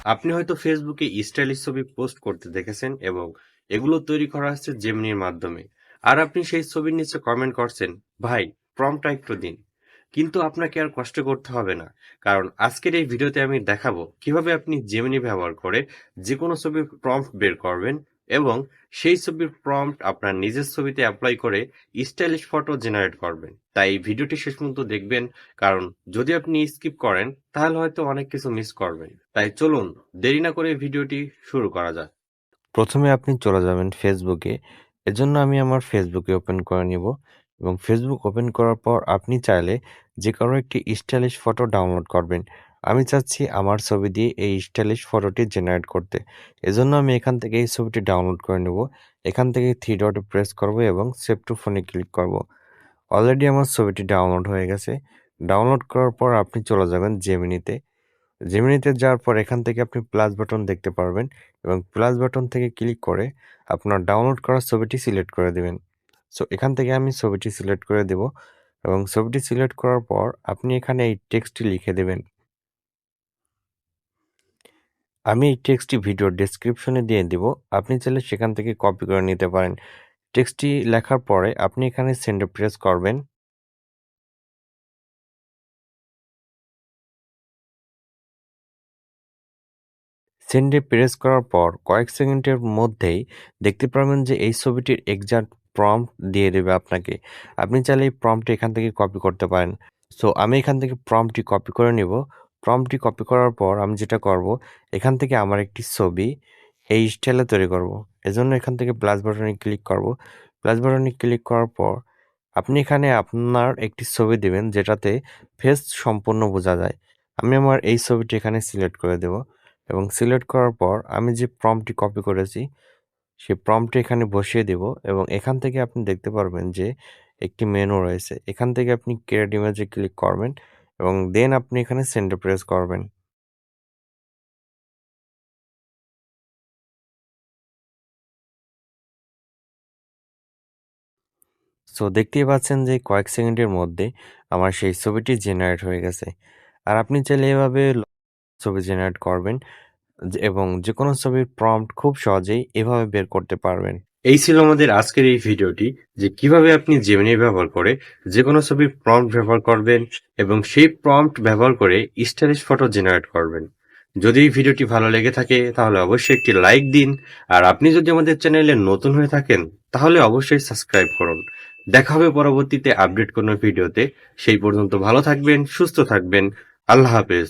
আপনি হয়তো ফেসবুকে স্টাইলিশ ছবি পোস্ট করতে দেখেছেন এবং এগুলো তৈরি করা হচ্ছে জেমিনির মাধ্যমে। আর আপনি সেই ছবির নিচে কমেন্ট করছেন, ভাই প্রম্পটটা একটু দিন। কিন্তু আপনাকে আর কষ্ট করতে হবে না, কারণ আজকের এই ভিডিওতে আমি দেখাবো কিভাবে আপনি জেমিনি ব্যবহার করে যে কোনো ছবির প্রম্পট বের করবেন এবং সেই ছবির প্রম্পট আপনার নিজের ছবিতে অ্যাপ্লাই করে স্টাইলিশ ফটো জেনারেট করবেন। তাই এই ভিডিওটি শেষ পর্যন্ত দেখবেন, কারণ যদি আপনি স্কিপ করেন তাহলে হয়তো অনেক কিছু মিস করবেন। তাই চলুন দেরি না করে ভিডিওটি শুরু করা যাক। প্রথমে আপনি চলে যাবেন ফেসবুকে। এজন্য আমি আমার ফেসবুকে ওপেন করে নিব এবং ফেসবুক ওপেন করার পর আপনি চাইলে যে কারো একটি স্টাইলিশ ফটো ডাউনলোড করবেন। আমি চাচ্ছি আমার ছবি দিয়ে এই স্টাইলিশ ফটোটি জেনারেট করতে। এজন্য আমি এখান থেকে এই ছবিটি ডাউনলোড করে নেব। এখান থেকে থ্রি ডটে প্রেস করব এবং সেভ টু ফোনে ক্লিক করব। অলরেডি আমার ছবিটি ডাউনলোড হয়ে গেছে। ডাউনলোড করার পর আপনি চলে যাবেন জেমিনিতে। জেমিনিতে যাওয়ার পর এখান থেকে আপনি প্লাস বাটন দেখতে পারবেন এবং প্লাস বাটন থেকে ক্লিক করে আপনার ডাউনলোড করা ছবিটি সিলেক্ট করে দেবেন। সো এখান থেকে আমি ছবিটি সিলেক্ট করে দেব এবং ছবিটি সিলেক্ট করার পর আপনি এখানে এই টেক্সটটি লিখে দেবেন। আমি এই টেক্সটটি ভিডিওর ডেসক্রিপশনে দিয়ে দিব। আপনি চাইলে সেখান থেকে কপি করে নিতে পারেন। টেক্সটটি লেখার পরে আপনি এখানে সেন্ডে প্রেস করবেন। সেন্ডে প্রেস করার পর কয়েক সেকেন্ডের মধ্যেই দেখতে পারবেন যে এই ছবিটির এক্সাক্ট প্রম্পট দিয়ে দেবে আপনাকে। আপনি চাইলে এই প্রম্পটটি এখান থেকে কপি করতে পারেন। সো আমি এখান থেকে প্রম্পটটি কপি করে নিব। প্রম্পটটি কপি করার পর আমি যেটা করব, এখান থেকে আমার একটি ছবি এই স্টাইলে তৈরি করব। এজন্য এখান থেকে প্লাস বাটনে ক্লিক করব। প্লাস বাটনে ক্লিক করার পর আপনি এখানে আপনার একটি ছবি দিবেন যেটাতে ফেস সম্পূর্ণ বোঝা যায়। আমি আমার এই ছবিটি এখানে সিলেক্ট করে দেব এবং সিলেক্ট করার পর আমি যে প্রম্পটটি কপি করেছি সেই প্রম্পটটি এখানে বসিয়ে দেব এবং এখান থেকে আপনি দেখতে পারবেন যে একটি মেনু রয়েছে। এখান থেকে আপনি ক্রিয়েট ইমেজে ক্লিক করবেন এবং দেন আপনি এখানে সেন্ডে প্রেস করবেন। সো দেখতেই পাচ্ছেন যে কয়েক সেকেন্ডের মধ্যে আমার সেই ছবিটি জেনারেট হয়ে গেছে। আর আপনি চাইলে এভাবে ছবি জেনারেট করবেন এবং যেকোনো ছবির প্রম্পট খুব সহজেই এভাবে বের করতে পারবেন। এই ছিল আমাদের আজকের এই ভিডিওটি, যে কিভাবে আপনি জেমিনি ব্যবহার করে যে কোনো ছবির প্রম্পট ব্যবহার করবেন এবং সেই প্রম্পট ব্যবহার করে স্টাইলিশ ফটো জেনারেট করবেন। যদি এই ভিডিওটি ভালো লেগে থাকে তাহলে অবশ্যই একটি লাইক দিন, আর আপনি যদি আমাদের চ্যানেলে নতুন হয়ে থাকেন তাহলে অবশ্যই সাবস্ক্রাইব করুন। দেখা হবে পরবর্তীতে আপডেট কোনো ভিডিওতে। সেই পর্যন্ত ভালো থাকবেন, সুস্থ থাকবেন। আল্লাহ হাফেজ।